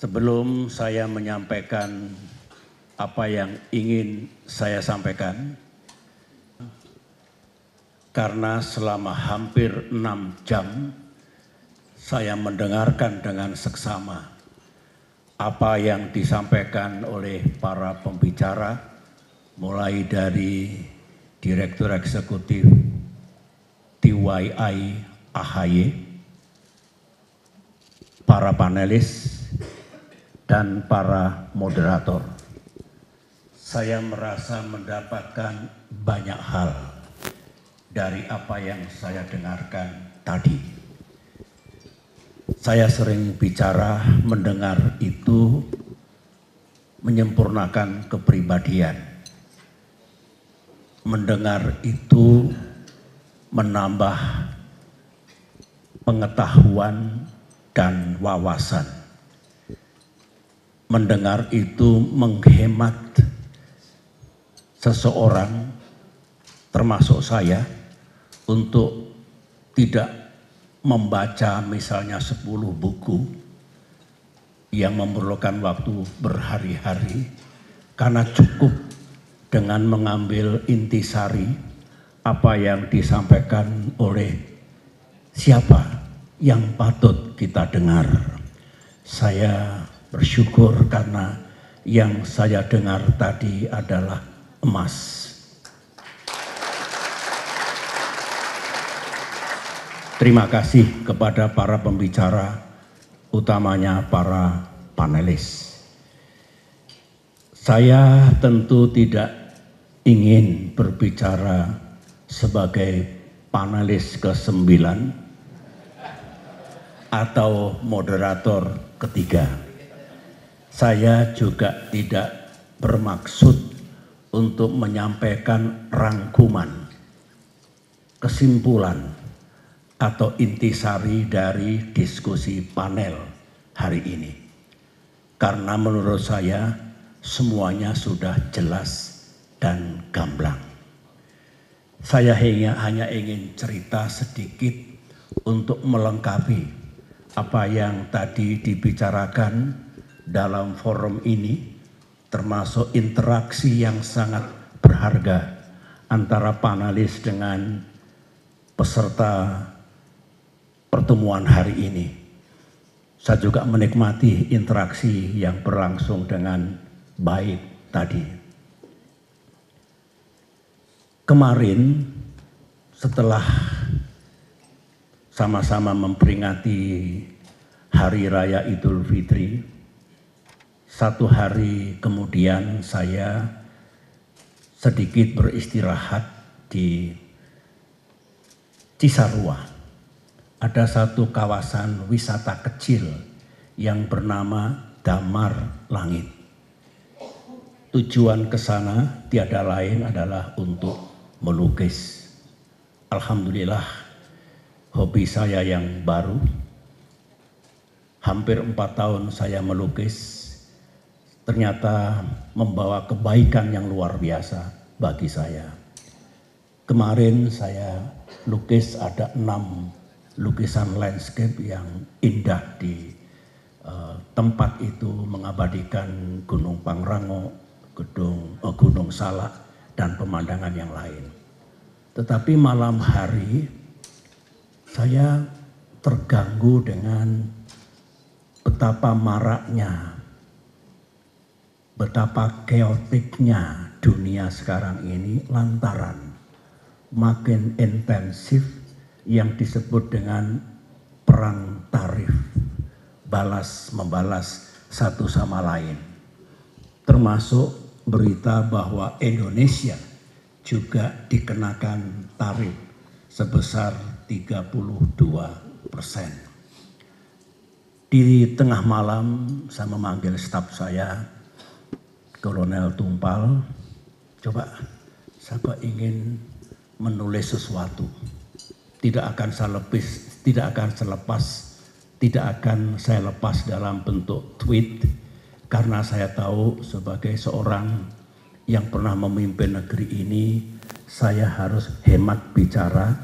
Sebelum saya menyampaikan apa yang ingin saya sampaikan, karena selama hampir 6 jam saya mendengarkan dengan seksama apa yang disampaikan oleh para pembicara, mulai dari Direktur Eksekutif TYI AHY, para panelis, dan para moderator. Saya merasa mendapatkan banyak hal dari apa yang saya dengarkan tadi. Saya sering bicara, mendengar itu menyempurnakan kepribadian. Mendengar itu menambah pengetahuan dan wawasan. Mendengar itu menghemat seseorang, termasuk saya, untuk tidak membaca misalnya 10 buku yang memerlukan waktu berhari-hari, karena cukup dengan mengambil intisari apa yang disampaikan oleh siapa yang patut kita dengar. Saya bersyukur karena yang saya dengar tadi adalah emas. Terima kasih kepada para pembicara, utamanya para panelis. Saya tentu tidak ingin berbicara sebagai panelis ke-9 atau moderator ketiga. Saya juga tidak bermaksud untuk menyampaikan rangkuman, kesimpulan, atau intisari dari diskusi panel hari ini. Karena menurut saya semuanya sudah jelas dan gamblang. Saya hanya ingin cerita sedikit untuk melengkapi apa yang tadi dibicarakan dalam forum ini, termasuk interaksi yang sangat berharga antara panelis dengan peserta pertemuan hari ini. Saya juga menikmati interaksi yang berlangsung dengan baik tadi. Kemarin setelah sama-sama memperingati Hari Raya Idul Fitri, 1 hari kemudian saya sedikit beristirahat di Cisarua. Ada satu kawasan wisata kecil yang bernama Damar Langit. Tujuan ke sana tiada lain adalah untuk melukis. Alhamdulillah, hobi saya yang baru. Hampir 4 tahun saya melukis, ternyata membawa kebaikan yang luar biasa bagi saya. Kemarin saya lukis ada 6 lukisan landscape yang indah di tempat itu, mengabadikan Gunung Pangrango, Gunung Salak, dan pemandangan yang lain. Tetapi malam hari saya terganggu dengan betapa maraknya, betapa keotiknya dunia sekarang ini lantaran makin intensif yang disebut dengan perang tarif, balas membalas satu sama lain. Termasuk berita bahwa Indonesia juga dikenakan tarif sebesar 32%. Di tengah malam saya memanggil staf saya, Kolonel Tumpal, coba saya ingin menulis sesuatu. Tidak akan saya lepas dalam bentuk tweet, karena saya tahu sebagai seorang yang pernah memimpin negeri ini, saya harus hemat bicara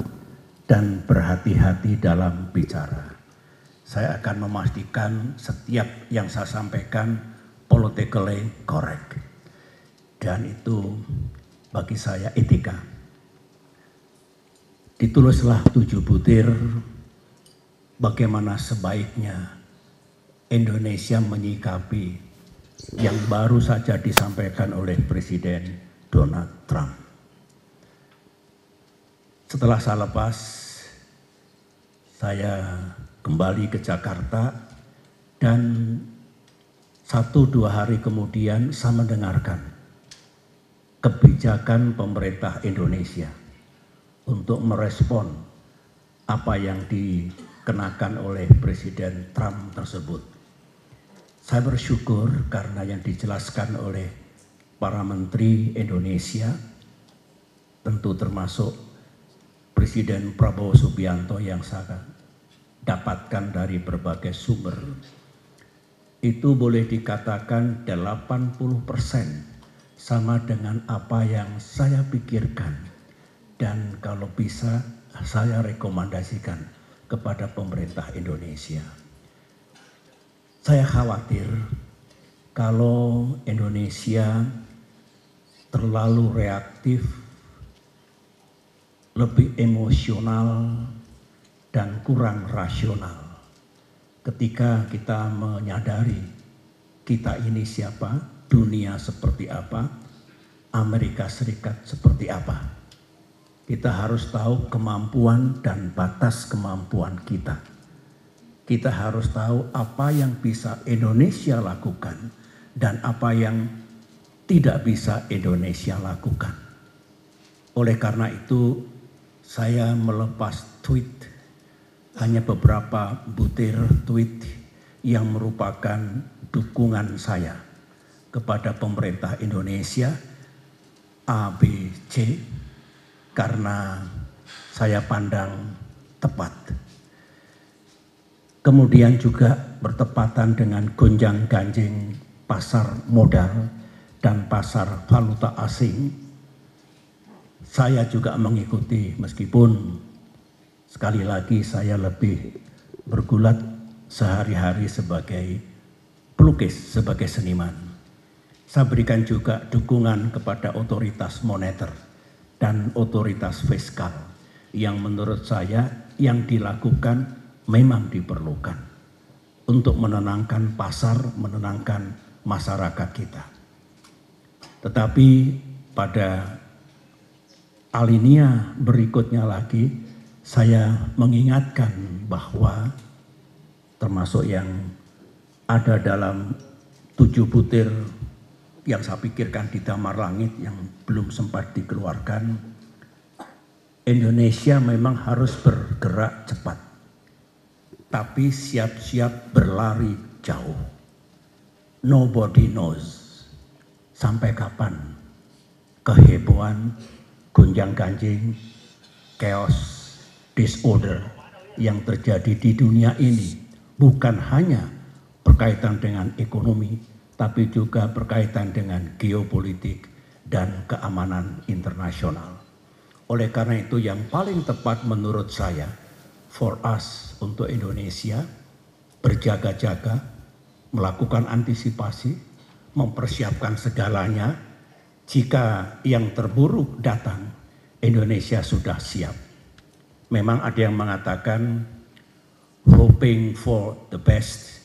dan berhati-hati dalam bicara. saya akan memastikan setiap yang saya sampaikan politically correct. Dan itu bagi saya etika. Ditulislah 7 butir bagaimana sebaiknya Indonesia menyikapi yang baru saja disampaikan oleh Presiden Donald Trump. Setelah saya lepas, saya kembali ke Jakarta dan 1-2 hari kemudian saya mendengarkan kebijakan pemerintah Indonesia untuk merespon apa yang dikenakan oleh Presiden Trump tersebut. Saya bersyukur karena yang dijelaskan oleh para menteri Indonesia, tentu termasuk Presiden Prabowo Subianto yang saya dapatkan dari berbagai sumber, itu boleh dikatakan 80% sama dengan apa yang saya pikirkan, dan kalau bisa saya rekomendasikan kepada pemerintah Indonesia. Saya khawatir kalau Indonesia terlalu reaktif, lebih emosional dan kurang rasional ketika kita menyadari kita ini siapa, dunia seperti apa, Amerika Serikat seperti apa. Kita harus tahu kemampuan dan batas kemampuan kita. Kita harus tahu apa yang bisa Indonesia lakukan dan apa yang tidak bisa Indonesia lakukan. Oleh karena itu, saya melepas tweet, hanya beberapa butir tweet yang merupakan dukungan saya kepada pemerintah Indonesia A, B, C, karena saya pandang tepat. Kemudian juga bertepatan dengan gonjang-ganjing pasar modal dan pasar valuta asing. Saya juga mengikuti, meskipun sekali lagi saya lebih bergulat sehari-hari sebagai pelukis, sebagai seniman. Saya berikan juga dukungan kepada otoritas moneter dan otoritas fiskal yang menurut saya yang dilakukan memang diperlukan untuk menenangkan pasar, menenangkan masyarakat kita. Tetapi pada alinea berikutnya lagi, saya mengingatkan bahwa termasuk yang ada dalam 7 butir yang saya pikirkan di damar langit yang belum sempat dikeluarkan, Indonesia memang harus bergerak cepat, tapi siap-siap berlari jauh. Nobody knows sampai kapan kehebohan, gonjang-ganjing, chaos, disorder yang terjadi di dunia ini bukan hanya berkaitan dengan ekonomi, tapi juga berkaitan dengan geopolitik dan keamanan internasional. Oleh karena itu yang paling tepat menurut saya, for us, untuk Indonesia, berjaga-jaga, melakukan antisipasi, mempersiapkan segalanya. Jika yang terburuk datang, Indonesia sudah siap. Memang ada yang mengatakan hoping for the best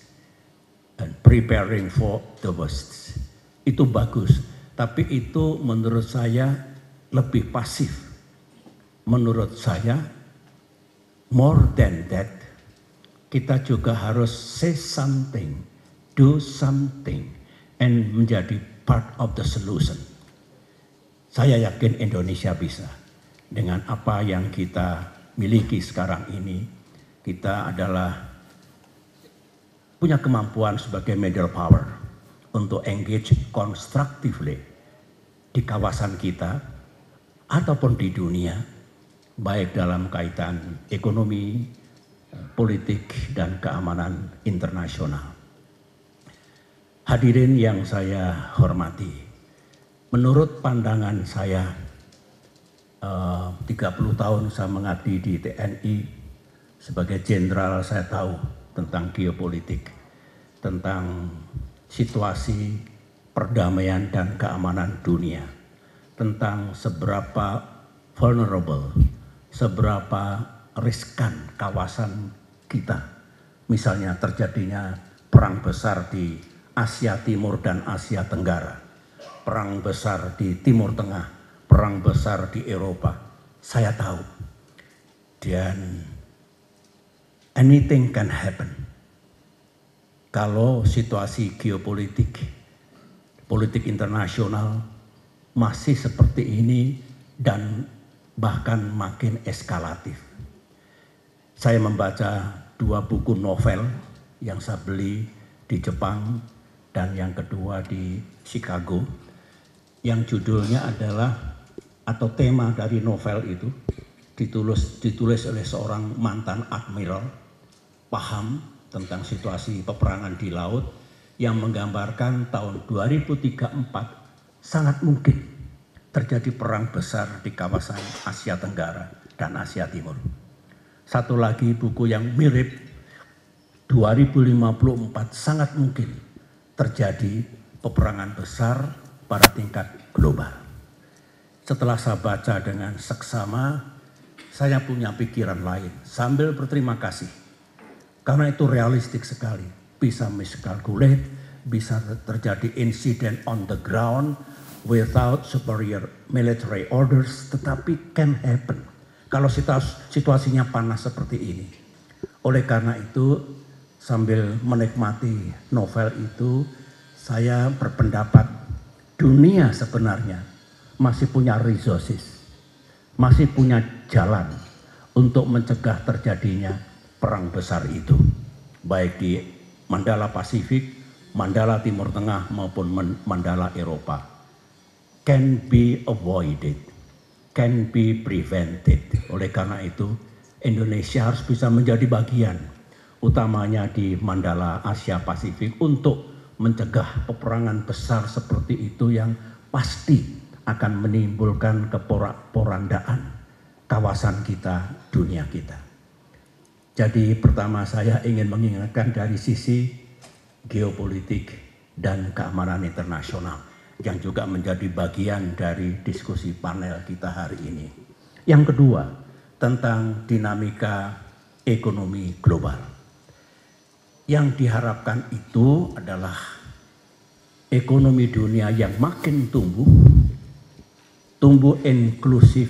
and preparing for the worst. Itu bagus, tapi itu menurut saya lebih pasif. Menurut saya, more than that, kita juga harus say something, do something, and menjadi part of the solution. Saya yakin Indonesia bisa. Dengan apa yang kita miliki sekarang ini, kita adalah punya kemampuan sebagai middle power untuk engage constructively di kawasan kita ataupun di dunia, baik dalam kaitan ekonomi, politik, dan keamanan internasional. Hadirin yang saya hormati, menurut pandangan saya, 30 tahun saya mengabdi di TNI, sebagai jenderal saya tahu tentang geopolitik, tentang situasi perdamaian dan keamanan dunia, tentang seberapa vulnerable, seberapa riskan kawasan kita. Misalnya terjadinya perang besar di Asia Timur dan Asia Tenggara, perang besar di Timur Tengah, perang besar di Eropa. Saya tahu. Dan anything can happen. Kalau situasi geopolitik, politik internasional masih seperti ini dan bahkan makin eskalatif. Saya membaca 2 buku novel yang saya beli di Jepang dan yang kedua di Chicago, yang judulnya adalah, atau tema dari novel itu ditulis oleh seorang mantan admiral, paham tentang situasi peperangan di laut, yang menggambarkan tahun 2034 sangat mungkin terjadi perang besar di kawasan Asia Tenggara dan Asia Timur. Satu lagi buku yang mirip, 2054 sangat mungkin terjadi peperangan besar pada tingkat global. Setelah saya baca dengan seksama, saya punya pikiran lain sambil berterima kasih. Karena itu realistik sekali, bisa miscalculate, bisa terjadi insiden on the ground without superior military orders, tetapi can happen kalau situasinya panas seperti ini. Oleh karena itu, sambil menikmati novel itu, saya berpendapat dunia sebenarnya masih punya resources, masih punya jalan untuk mencegah terjadinya perang besar itu, baik di Mandala Pasifik, Mandala Timur Tengah maupun Mandala Eropa. Can be avoided, can be prevented. Oleh karena itu, Indonesia harus bisa menjadi bagian, utamanya di Mandala Asia Pasifik, untuk mencegah peperangan besar seperti itu yang pasti akan menimbulkan keporak-porandaan kawasan kita, dunia kita. Jadi pertama saya ingin mengingatkan dari sisi geopolitik dan keamanan internasional yang juga menjadi bagian dari diskusi panel kita hari ini. Yang kedua, tentang dinamika ekonomi global. Yang diharapkan itu adalah ekonomi dunia yang makin tumbuh inklusif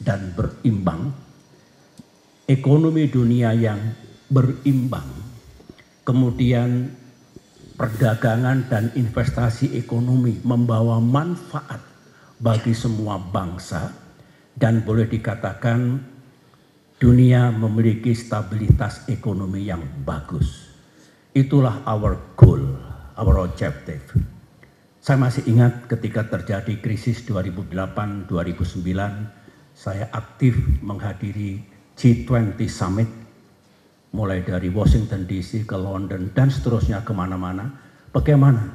dan berimbang, ekonomi dunia yang berimbang, kemudian perdagangan dan investasi ekonomi membawa manfaat bagi semua bangsa, dan boleh dikatakan dunia memiliki stabilitas ekonomi yang bagus. Itulah our goal, our objective. Saya masih ingat ketika terjadi krisis 2008-2009, saya aktif menghadiri G20 Summit, mulai dari Washington DC ke London dan seterusnya kemana-mana. Bagaimana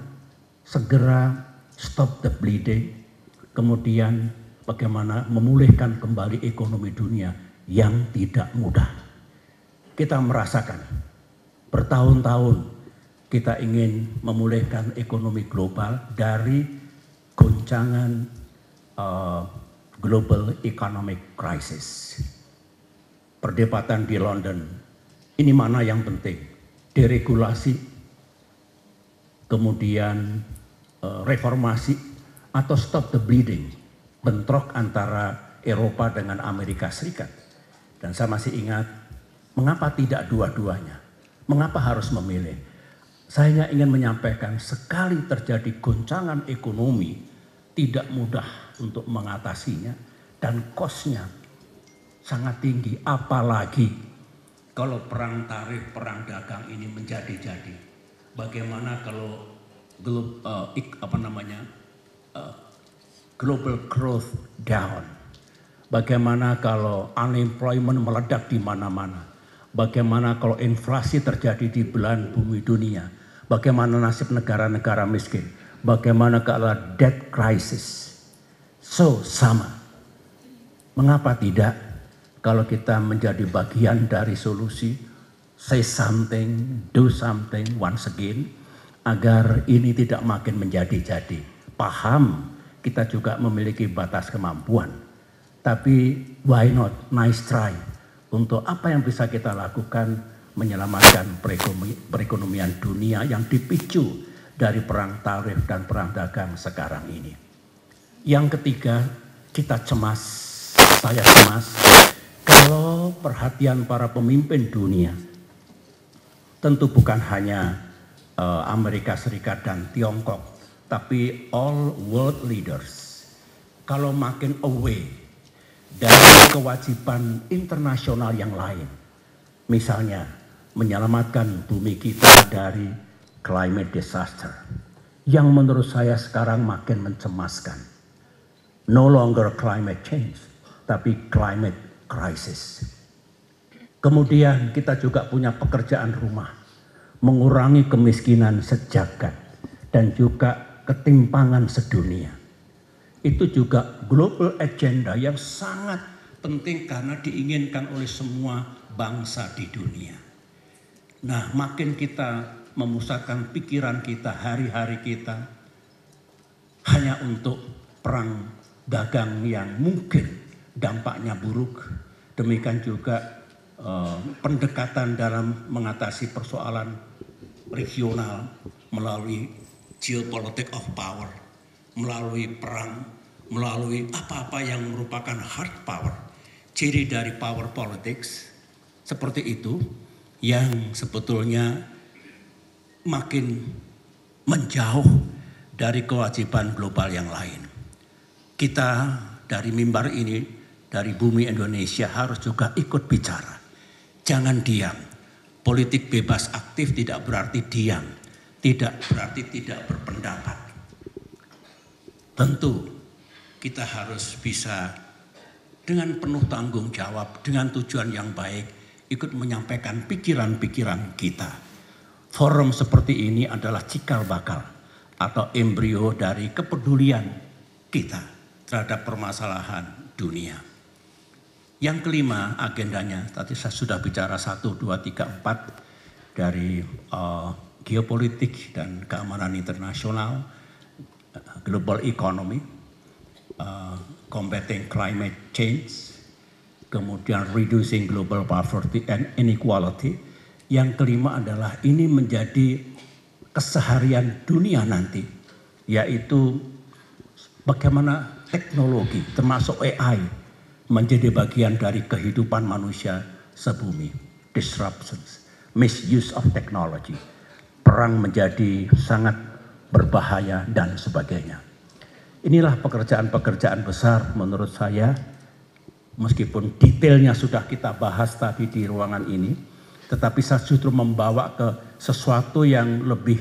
segera stop the bleeding, kemudian bagaimana memulihkan kembali ekonomi dunia yang tidak mudah. Kita merasakan bertahun-tahun kita ingin memulihkan ekonomi global dari goncangan global economic crisis. Perdebatan di London, ini mana yang penting? Deregulasi, kemudian reformasi, atau stop the bleeding, bentrok antara Eropa dengan Amerika Serikat. Dan saya masih ingat, mengapa tidak dua-duanya? Mengapa harus memilih? Saya hanya ingin menyampaikan, sekali terjadi goncangan ekonomi, tidak mudah untuk mengatasinya, dan cost-nya sangat tinggi, apalagi kalau perang tarif, perang dagang ini menjadi-jadi. Bagaimana kalau global growth down? Bagaimana kalau unemployment meledak di mana-mana? Bagaimana kalau inflasi terjadi di belahan bumi dunia? Bagaimana nasib negara-negara miskin? Bagaimana kalau debt crisis? So, sama. Mengapa tidak? Kalau kita menjadi bagian dari solusi, say something, do something once again, agar ini tidak makin menjadi-jadi. Paham kita juga memiliki batas kemampuan, tapi why not, nice try, untuk apa yang bisa kita lakukan menyelamatkan perekonomian dunia yang dipicu dari perang tarif dan perang dagang sekarang ini. Yang ketiga, kita cemas, saya cemas, kalau perhatian para pemimpin dunia, tentu bukan hanya Amerika Serikat dan Tiongkok, tapi all world leaders, kalau makin away dari kewajiban internasional yang lain, misalnya menyelamatkan bumi kita dari climate disaster, yang menurut saya sekarang makin mencemaskan. No longer climate change, tapi climate crisis. Kemudian kita juga punya pekerjaan rumah, mengurangi kemiskinan sejagat dan juga ketimpangan sedunia. Itu juga global agenda yang sangat penting karena diinginkan oleh semua bangsa di dunia. Nah, makin kita memusatkan pikiran kita, hari-hari kita hanya untuk perang dagang yang mungkin dampaknya buruk, demikian juga pendekatan dalam mengatasi persoalan regional melalui geopolitik of power, melalui perang, melalui apa-apa yang merupakan hard power, ciri dari power politics, seperti itu yang sebetulnya makin menjauh dari kewajiban global yang lain. Kita dari mimbar ini, dari bumi Indonesia harus juga ikut bicara. Jangan diam. Politik bebas aktif tidak berarti diam, tidak berarti tidak berpendapat. Tentu kita harus bisa dengan penuh tanggung jawab, dengan tujuan yang baik, ikut menyampaikan pikiran-pikiran kita. Forum seperti ini adalah cikal bakal atau embrio dari kepedulian kita terhadap permasalahan dunia. Yang kelima agendanya, tadi saya sudah bicara 1, 2, 3, 4 dari geopolitik dan keamanan internasional, global economy, combating climate change, kemudian reducing global poverty and inequality. Yang kelima adalah ini menjadi keseharian dunia nanti, yaitu bagaimana teknologi termasuk AI menjadi bagian dari kehidupan manusia sebumi. Disruptions, misuse of technology, perang menjadi sangat berbahaya dan sebagainya. Inilah pekerjaan-pekerjaan besar menurut saya, meskipun detailnya sudah kita bahas tadi di ruangan ini, tetapi saya justru membawa ke sesuatu yang lebih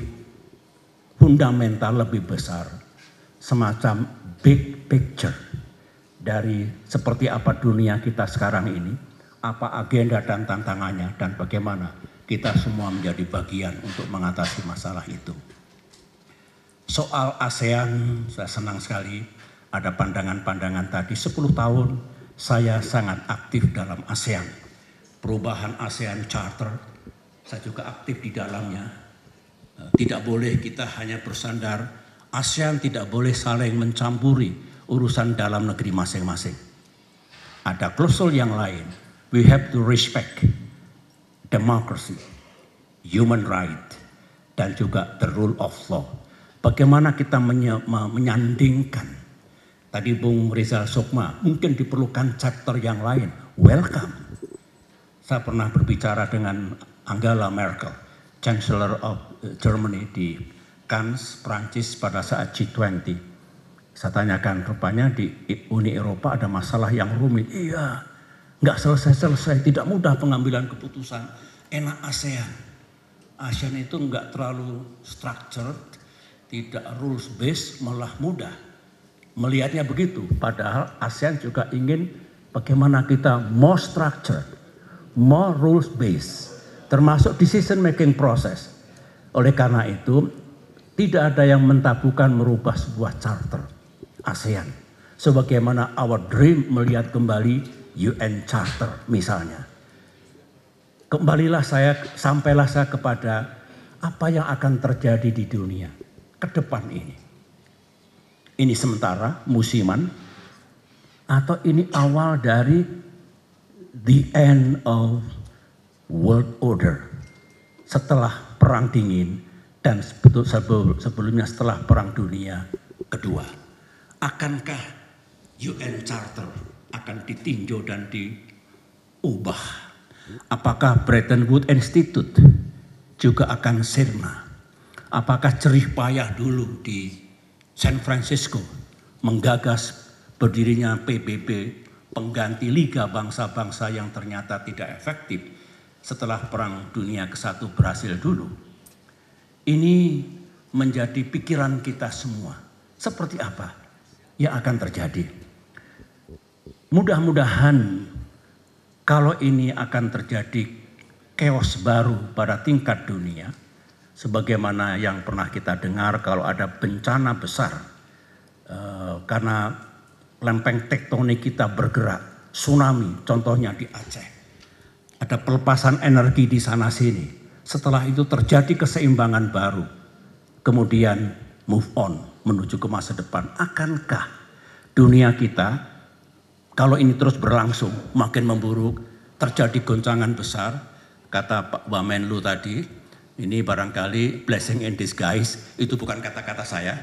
fundamental, lebih besar, semacam big picture dari seperti apa dunia kita sekarang ini, apa agenda dan tantangannya, dan bagaimana kita semua menjadi bagian untuk mengatasi masalah itu. Soal ASEAN, saya senang sekali ada pandangan-pandangan tadi. 10 tahun saya sangat aktif dalam ASEAN. Perubahan ASEAN Charter, saya juga aktif di dalamnya. Tidak boleh kita hanya bersandar, ASEAN tidak boleh saling mencampuri urusan dalam negeri masing-masing. Ada klausul yang lain. We have to respect democracy, human right, dan juga the rule of law. Bagaimana kita menyandingkan. Tadi Bung Rizal Sukma, mungkin diperlukan chapter yang lain. Welcome. Saya pernah berbicara dengan Angela Merkel, Chancellor of Germany di Cannes, Prancis pada saat G20. Saya tanyakan, rupanya di Uni Eropa ada masalah yang rumit. Iya, nggak selesai-selesai, tidak mudah pengambilan keputusan. Enak ASEAN. ASEAN itu nggak terlalu structured, tidak rules based, malah mudah. Melihatnya begitu, padahal ASEAN juga ingin bagaimana kita more structured, more rules based, termasuk decision making process. Oleh karena itu, tidak ada yang mentabukan merubah sebuah charter ASEAN. Sebagaimana our dream melihat kembali UN Charter misalnya. sampailah saya kepada apa yang akan terjadi di dunia ke depan ini. Ini sementara, musiman, atau ini awal dari the end of world order. Setelah perang dingin dan sebelumnya setelah perang dunia kedua. Akankah UN Charter akan ditinjau dan diubah? Apakah Bretton Woods Institute juga akan sirna? Apakah jerih payah dulu di San Francisco menggagas berdirinya PBB, pengganti Liga Bangsa-Bangsa yang ternyata tidak efektif setelah Perang Dunia ke-1 berhasil dulu? Ini menjadi pikiran kita semua. Seperti apa yang akan terjadi? Mudah-mudahan kalau ini akan terjadi chaos baru pada tingkat dunia, sebagaimana yang pernah kita dengar kalau ada bencana besar karena lempeng tektonik kita bergerak, tsunami contohnya di Aceh, ada pelepasan energi di sana sini, setelah itu terjadi keseimbangan baru, kemudian move on menuju ke masa depan. Akankah dunia kita kalau ini terus berlangsung makin memburuk, terjadi goncangan besar, kata Pak Wamenlu tadi, ini barangkali blessing in disguise, itu bukan kata-kata saya.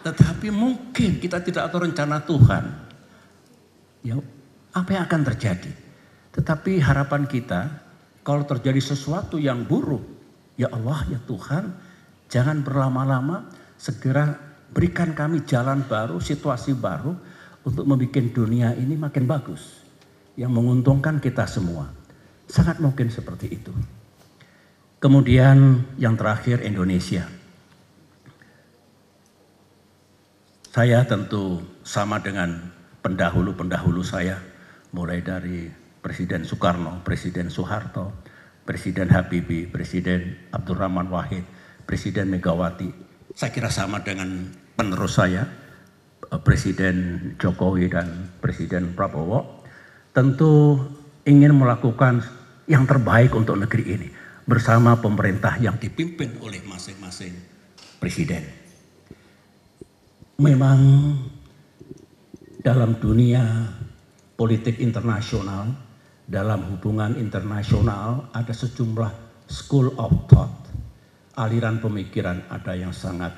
Tetapi mungkin kita tidak tahu rencana Tuhan. Ya, apa yang akan terjadi? Tetapi harapan kita, kalau terjadi sesuatu yang buruk, ya Allah, ya Tuhan, jangan berlama-lama, segera berikan kami jalan baru, situasi baru, untuk membuat dunia ini makin bagus, yang menguntungkan kita semua. Sangat mungkin seperti itu. Kemudian yang terakhir, Indonesia. Saya tentu sama dengan pendahulu-pendahulu saya, mulai dari Presiden Soekarno, Presiden Soeharto, Presiden Habibie, Presiden Abdurrahman Wahid, Presiden Megawati. Saya kira sama dengan penerus saya, Presiden Jokowi dan Presiden Prabowo, tentu ingin melakukan yang terbaik untuk negeri ini bersama pemerintah yang dipimpin oleh masing-masing presiden. Memang dalam dunia politik internasional, dalam hubungan internasional ada sejumlah school of thought, aliran pemikiran, ada yang sangat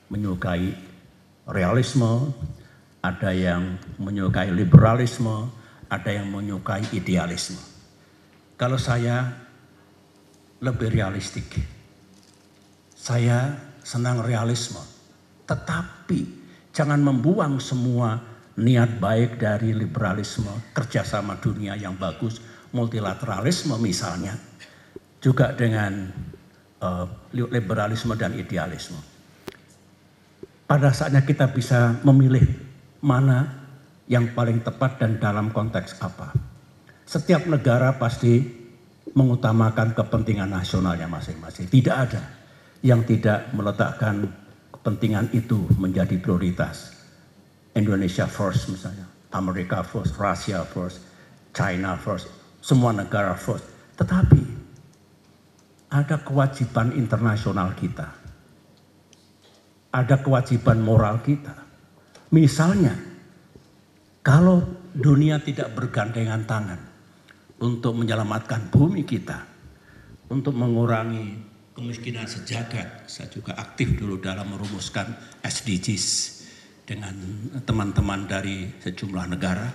menyukai realisme, ada yang menyukai liberalisme, ada yang menyukai idealisme. Kalau saya lebih realistik, saya senang realisme, tetapi jangan membuang semua niat baik dari liberalisme, kerjasama dunia yang bagus, multilateralisme misalnya, juga dengan liberalisme dan idealisme. Pada saatnya kita bisa memilih mana yang paling tepat dan dalam konteks apa. Setiap negara pasti mengutamakan kepentingan nasionalnya masing-masing. Tidak ada yang tidak meletakkan kepentingan itu menjadi prioritas. Indonesia first misalnya, Amerika first, Russia first, China first, semua negara first. Tetapi ada kewajiban internasional kita. Ada kewajiban moral kita. Misalnya, kalau dunia tidak bergandengan tangan untuk menyelamatkan bumi kita, untuk mengurangi kemiskinan sejagat. Saya juga aktif dulu dalam merumuskan SDGs dengan teman-teman dari sejumlah negara.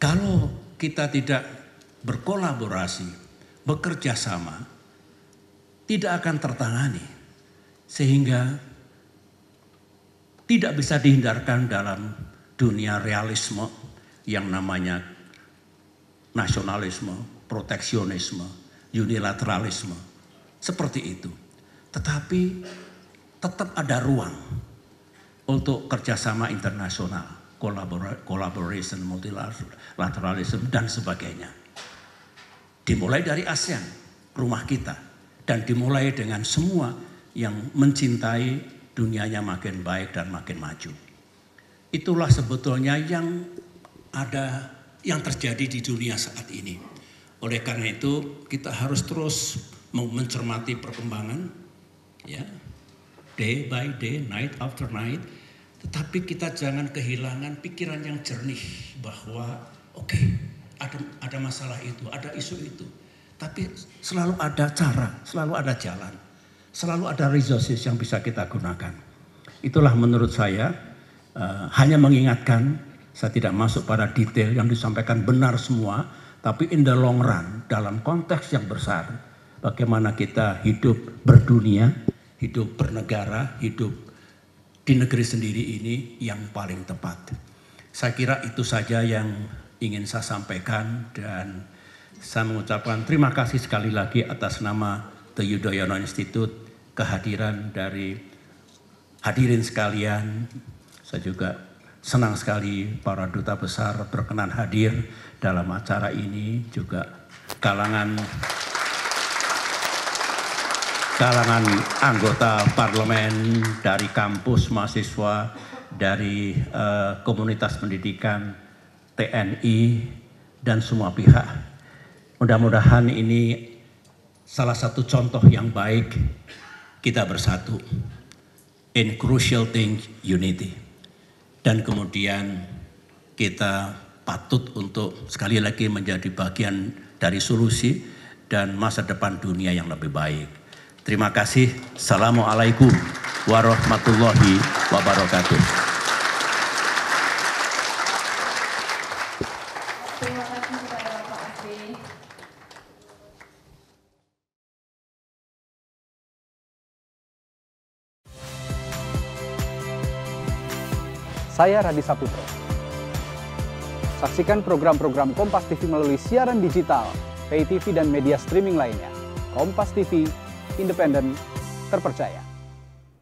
Kalau kita tidak berkolaborasi, bekerja sama, tidak akan tertangani. Sehingga tidak bisa dihindarkan dalam dunia realisme yang namanya nasionalisme, proteksionisme, unilateralisme, seperti itu. Tetapi tetap ada ruang untuk kerjasama internasional, collaboration, multilateralism, dan sebagainya. Dimulai dari ASEAN, rumah kita, dan dimulai dengan semua yang mencintai dunianya makin baik dan makin maju. Itulah sebetulnya yang ada yang terjadi di dunia saat ini. Oleh karena itu kita harus terus mencermati perkembangan, ya, day by day, night after night. Tetapi kita jangan kehilangan pikiran yang jernih bahwa oke, ada masalah itu, ada isu itu. Tapi selalu ada cara, selalu ada jalan, selalu ada resources yang bisa kita gunakan. Itulah menurut saya, hanya mengingatkan, saya tidak masuk pada detail yang disampaikan benar semua, tapi in the long run, dalam konteks yang besar, bagaimana kita hidup berdunia, hidup bernegara, hidup di negeri sendiri ini yang paling tepat. Saya kira itu saja yang ingin saya sampaikan, dan saya mengucapkan terima kasih sekali lagi atas nama The Yudhoyono Institute, kehadiran dari hadirin sekalian. Saya juga senang sekali para duta besar berkenan hadir dalam acara ini, juga kalangan anggota parlemen dari kampus, mahasiswa, dari komunitas pendidikan, TNI, dan semua pihak. Mudah-mudahan ini salah satu contoh yang baik kita bersatu. In crucial thing, unity. Dan kemudian kita patut untuk sekali lagi menjadi bagian dari solusi dan masa depan dunia yang lebih baik. Terima kasih. Assalamualaikum warahmatullahi wabarakatuh. Terima kasih kepada Bapak Asri. Saya Radi Saputro. Saksikan program-program Kompas TV melalui siaran digital, pay TV dan media streaming lainnya. Kompas TV, independen, terpercaya.